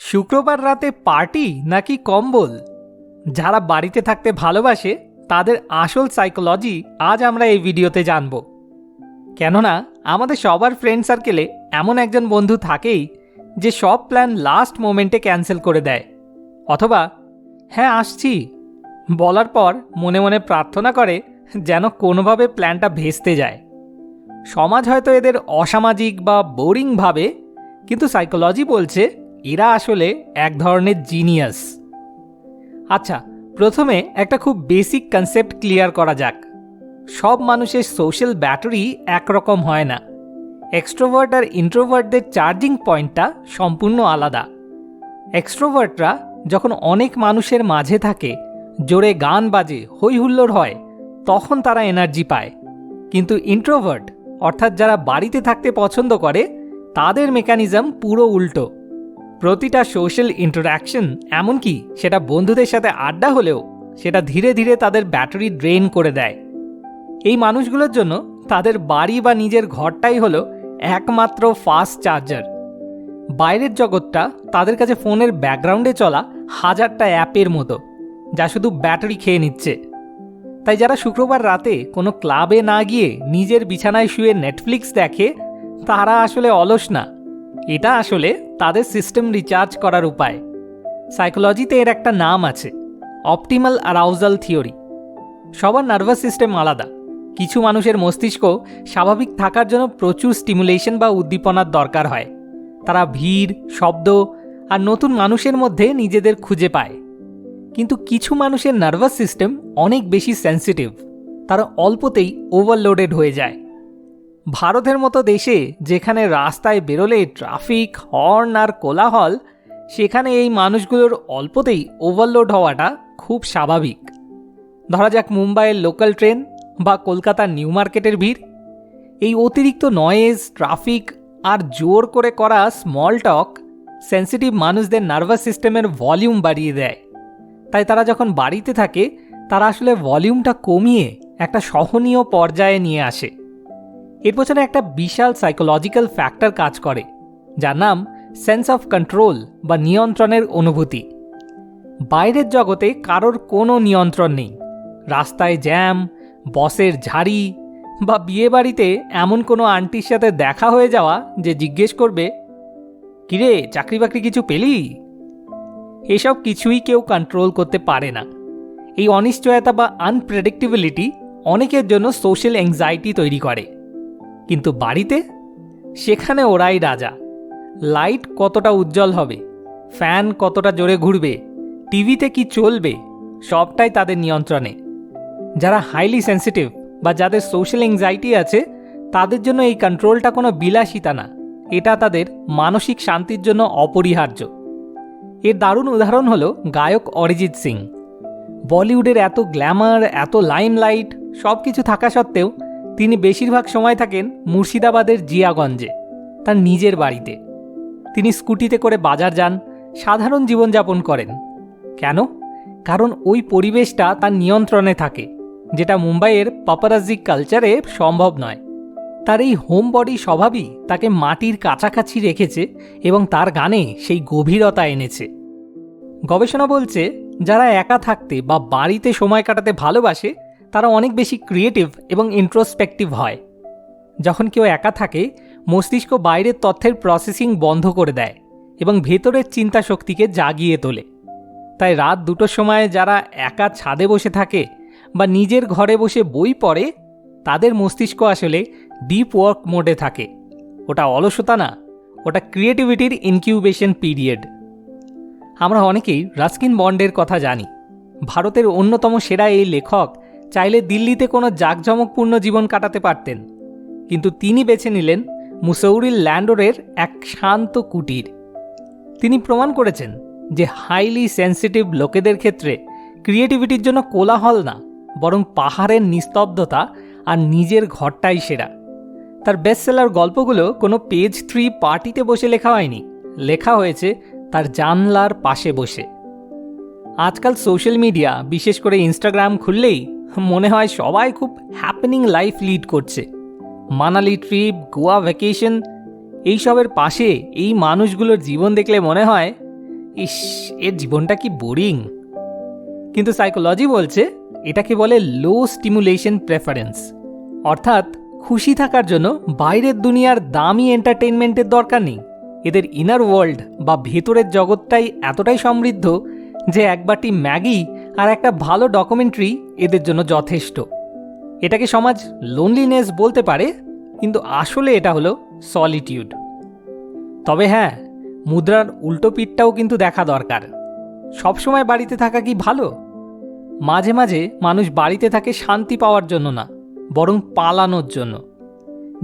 শুক্রবার রাতে পার্টি নাকি কম্বল? যারা বাড়িতে থাকতে ভালোবাসে তাদের আসল সাইকোলজি আজ আমরা এই ভিডিওতে জানব। কেননা আমাদের সবার ফ্রেন্ড সার্কেলে এমন একজন বন্ধু থাকেই যে সব প্ল্যান লাস্ট মোমেন্টে ক্যান্সেল করে দেয়, অথবা হ্যাঁ আসছি বলার পর মনে মনে প্রার্থনা করে যেন কোনোভাবে প্ল্যানটা ভেস্তে যায়। সমাজ হয়তো এদের অসামাজিক বা বোরিং ভাবে, কিন্তু সাইকোলজি বলছে এরা আসলে এক ধরনের জিনিয়াস। আচ্ছা, প্রথমে একটা খুব বেসিক কনসেপ্ট ক্লিয়ার করা যাক। সব মানুষের সোশ্যাল ব্যাটারি একরকম হয় না। এক্সট্রোভার্ট আর ইন্ট্রোভার্টদের চার্জিং পয়েন্টটা সম্পূর্ণ আলাদা। এক্সট্রোভার্টরা যখন অনেক মানুষের মাঝে থাকে, জোরে গান বাজে, হই হুল্লোড় হয়, তখন তারা এনার্জি পায়। কিন্তু ইন্ট্রোভার্ট অর্থাৎ যারা বাড়িতে থাকতে পছন্দ করে, তাদের মেকানিজম পুরো উল্টো। প্রতিটা সোশ্যাল ইন্টারাকশন, এমনকি সেটা বন্ধুদের সাথে আড্ডা হলেও, সেটা ধীরে ধীরে তাদের ব্যাটারি ড্রেন করে দেয়। এই মানুষগুলোর জন্য তাদের বাড়ি বা নিজের ঘরটাই হলো একমাত্র ফাস্ট চার্জার। বাইরের জগৎটা তাদের কাছে ফোনের ব্যাকগ্রাউন্ডে চলা হাজারটা অ্যাপের মতো, যা শুধু ব্যাটারি খেয়ে নিচ্ছে। তাই যারা শুক্রবার রাতে কোনো ক্লাবে না গিয়ে নিজের বিছানায় শুয়ে নেটফ্লিক্স দেখে, তারা আসলে অলস না, এটা আসলে তাদের সিস্টেম রিচার্জ করার উপায়। সাইকোলজিতে এর একটা নাম আছে, অপটিমাল অ্যারাউজাল থিওরি। সবার নার্ভাস সিস্টেম আলাদা। কিছু মানুষের মস্তিষ্ক স্বাভাবিক থাকার জন্য প্রচুর স্টিমুলেশন বা উদ্দীপনার দরকার হয়। তারা ভিড়, শব্দ আর নতুন মানুষের মধ্যে নিজেদের খুঁজে পায়। কিন্তু কিছু মানুষের নার্ভাস সিস্টেম অনেক বেশি সেন্সিটিভ, তারা অল্পতেই ওভারলোডেড হয়ে যায়। ভারতের মতো দেশে যেখানে রাস্তায় বেরোলে ট্রাফিক, হর্ন আর কোলাহল, সেখানে এই মানুষগুলোর অল্পতেই ওভারলোড হওয়াটা খুব স্বাভাবিক। ধরা যাক মুম্বাইয়ের লোকাল ট্রেন বা কলকাতার নিউ মার্কেটের ভিড়। এই অতিরিক্ত নয়েজ, ট্রাফিক আর জোর করে করা স্মল টক সেন্সিটিভ মানুষদের নার্ভাস সিস্টেমের ভলিউম বাড়িয়ে দেয়। তাই তারা যখন বাড়িতে থাকে, তারা আসলে ভলিউমটা কমিয়ে একটা সহনীয় পর্যায়ে নিয়ে আসে। এর পেছনে একটা বিশাল সাইকোলজিক্যাল ফ্যাক্টর কাজ করে, যার নাম সেন্স অফ কন্ট্রোল বা নিয়ন্ত্রণের অনুভূতি। বাইরের জগতে কারোর কোনো নিয়ন্ত্রণ নেই। রাস্তায় জ্যাম, বসের ঝাড়ি বা বিয়েবাড়িতে এমন কোনো আন্টির সাথে দেখা হয়ে যাওয়া যে জিজ্ঞেস করবে, কিরে চাকরি বাকরি কিছু পেলি? এসব কিছুই কেউ কন্ট্রোল করতে পারে না। এই অনিশ্চয়তা বা আনপ্রেডিক্টেবিলিটি অনেকের জন্য সোশ্যাল অ্যাংজাইটি তৈরি করে। কিন্তু বাড়িতে, সেখানে ওরাই রাজা। লাইট কতটা উজ্জ্বল হবে, ফ্যান কতটা জোরে ঘুরবে, টিভিতে কি চলবে, সবটাই তাদের নিয়ন্ত্রণে। যারা হাইলি সেন্সিটিভ বা যাদের সোশ্যাল অ্যাংজাইটি আছে, তাদের জন্য এই কন্ট্রোলটা কোনো বিলাসিতা না, এটা তাদের মানসিক শান্তির জন্য অপরিহার্য। এর দারুণ উদাহরণ হলো গায়ক অরিজিৎ সিং। বলিউডের এত গ্ল্যামার, এত লাইমলাইট সব কিছু থাকা সত্ত্বেও তিনি বেশিরভাগ সময় থাকেন মুর্শিদাবাদের জিয়াগঞ্জে, তার নিজের বাড়িতে। তিনি স্কুটিতে করে বাজার যান, সাধারণ জীবনযাপন করেন। কেন? কারণ ওই পরিবেশটা তার নিয়ন্ত্রণে থাকে, যেটা মুম্বাইয়ের পাপারাজি কালচারে সম্ভব নয়। তার এই হোম বডি স্বভাবই তাকে মাটির কাছাকাছি রেখেছে এবং তার গানে সেই গভীরতা এনেছে। গবেষণা বলছে, যারা একা থাকতে বা বাড়িতে সময় কাটাতে ভালোবাসে, তারা অনেক বেশি ক্রিয়েটিভ এবং ইন্ট্রোস্পেক্টিভ হয়। যখন কেউ একা থাকে, মস্তিষ্ক বাইরের তথ্যের প্রসেসিং বন্ধ করে দেয় এবং ভেতরের চিন্তা শক্তিকে জাগিয়ে তোলে। তাই রাত 2টোর সময় যারা একা ছাদে বসে থাকে বা নিজের ঘরে বসে বই পড়ে, তাদের মস্তিষ্ক আসলে ডিপ ওয়ার্ক মোডে থাকে। ওটা অলসতা না, ওটা ক্রিয়েটিভিটির ইনকিউবেশন পিরিয়ড। আমরা অনেকেই রাস্কিন বন্ডের কথা জানি। ভারতের অন্যতম সেরা এই লেখক চাইলে দিল্লিতে কোনো জাঁকজমকপূর্ণ জীবন কাটাতে পারতেন, কিন্তু তিনি বেছে নিলেন মুসৌরির ল্যান্ডোরের এক শান্ত কুটির। তিনি প্রমাণ করেছেন যে হাইলি সেন্সিটিভ লোকেদের ক্ষেত্রে ক্রিয়েটিভিটির জন্য কোলাহল না, বরং পাহাড়ের নিস্তব্ধতা আর নিজের ঘরটাই সেরা। তার বেস্টসেলার গল্পগুলো কোনো পেজ 3 পার্টিতে বসে লেখা হয়নি, লেখা হয়েছে তার জানলার পাশে বসে। আজকাল সোশ্যাল মিডিয়া, বিশেষ করে ইনস্টাগ্রাম খুললেই মনে হয় সবাই খুব হ্যাপেনিং লাইফ লিড করছে। মানালি ট্রিপ, গোয়া ভ্যাকেশন, এইসবের পাশে এই মানুষগুলোর জীবন দেখলে মনে হয় ইস, এর জীবনটা কি বোরিং। কিন্তু সাইকোলজি বলছে এটাকে বলে লো স্টিমুলেশন প্রেফারেন্স, অর্থাৎ খুশি থাকার জন্য বাইরের দুনিয়ার দামি এন্টারটেইনমেন্টের দরকার নেই। এদের ইনার ওয়ার্ল্ড বা ভেতরের জগৎটাই এতটাই সমৃদ্ধ যে এক বাটি ম্যাগি আর একটা ভালো ডকুমেন্টারি এদের জন্য যথেষ্ট। এটাকে সমাজ লোনলিনেস বলতে পারে, কিন্তু আসলে এটা হলো সলিটিউড। তবে হ্যাঁ, মুদ্রার উল্টো পিঠটাও কিন্তু দেখা দরকার। সবসময় বাড়িতে থাকা কি ভালো? মাঝে মাঝে মানুষ বাড়িতে থাকে শান্তি পাওয়ার জন্য না, বরং পালানোর জন্য।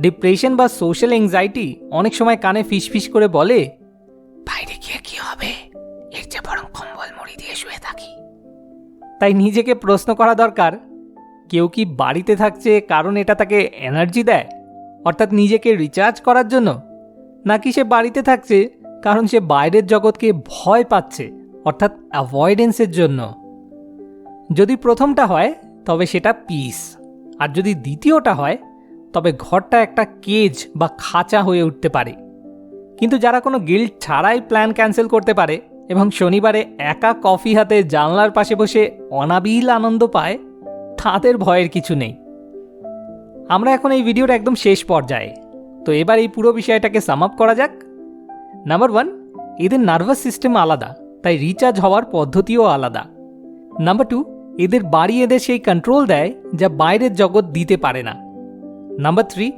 ডিপ্রেশন বা সোশ্যাল অ্যাংজাইটি অনেক সময় কানে ফিসফিস করে বলে, বাইরে গিয়ে কি হবে, এর চেয়ে বরং কম্বল মুড়ি দিয়ে শুয়ে থাকি। তাই নিজেকে প্রশ্ন করা দরকার, কেউ কি বাড়িতে থাকছে কারণ এটা তাকে এনার্জি দেয়, অর্থাৎ নিজেকে রিচার্জ করার জন্য, নাকি সে বাড়িতে থাকছে কারণ সে বাইরের জগৎকে ভয় পাচ্ছে, অর্থাৎ অ্যাভয়েডেন্সের জন্য? যদি প্রথমটা হয় তবে সেটা পিস, আর যদি দ্বিতীয়টা হয় তবে ঘরটা একটা কেজ বা খাঁচা হয়ে উঠতে পারে। কিন্তু যারা কোনো গিল্ট ছাড়াই প্ল্যান ক্যান্সেল করতে পারে এবং শনিবারে একা কফি হাতে জানলার পাশে বসে অনাবিল আনন্দ পায়, তাদের ভয়ের কিছু নেই। আমরা এখন এই ভিডিওর একদম শেষ পর্যায়ে, তো এবার এই পুরো বিষয়টাকে সাম আপ করা যাক। নাম্বার 1, এদের নার্ভাস সিস্টেম আলাদা, তাই রিচার্জ হওয়ার পদ্ধতিও আলাদা। নাম্বার 2, এদের বাড়ি এদের সেই কন্ট্রোল দেয় যা বাইরের জগৎ দিতে পারে না। নাম্বার 3,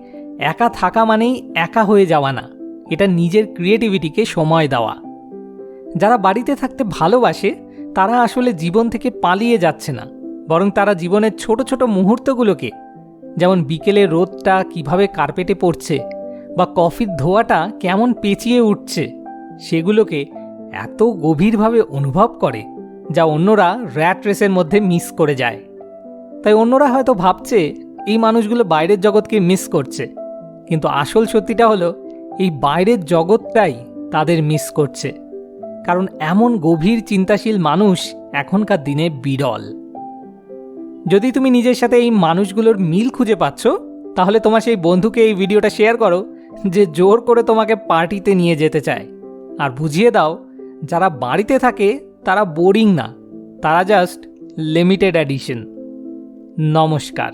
একা থাকা মানেই একা হয়ে যাওয়া না, এটা নিজের ক্রিয়েটিভিটিকে সময় দেওয়া। যারা বাড়িতে থাকতে ভালোবাসে তারা আসলে জীবন থেকে পালিয়ে যাচ্ছে না, বরং তারা জীবনের ছোট ছোট মুহূর্তগুলোকে, যেমন বিকেলে রোদটা কিভাবে কার্পেটে পড়ছে বা কফির ধোঁয়াটা কেমন পেঁচিয়ে উঠছে, সেগুলোকে এত গভীরভাবে অনুভব করে যা অন্যরা র্যাট রেসের মধ্যে মিস করে যায়। তাই অন্যরা হয়তো ভাবছে এই মানুষগুলো বাইরের জগৎকে মিস করছে, কিন্তু আসল সত্যিটা হলো এই বাইরের জগৎটাই তাদের মিস করছে, কারণ এমন গভীর চিন্তাশীল মানুষ এখনকার দিনে বিরল। যদি তুমি নিজের সাথে এই মানুষগুলোর মিল খুঁজে পাচ্ছ, তাহলে তোমার সেই বন্ধুকে এই ভিডিওটা শেয়ার করো যে জোর করে তোমাকে পার্টিতে নিয়ে যেতে চায়, আর বুঝিয়ে দাও যারা বাড়িতে থাকে তারা বোরিং না, তারা জাস্ট লিমিটেড এডিশন। নমস্কার।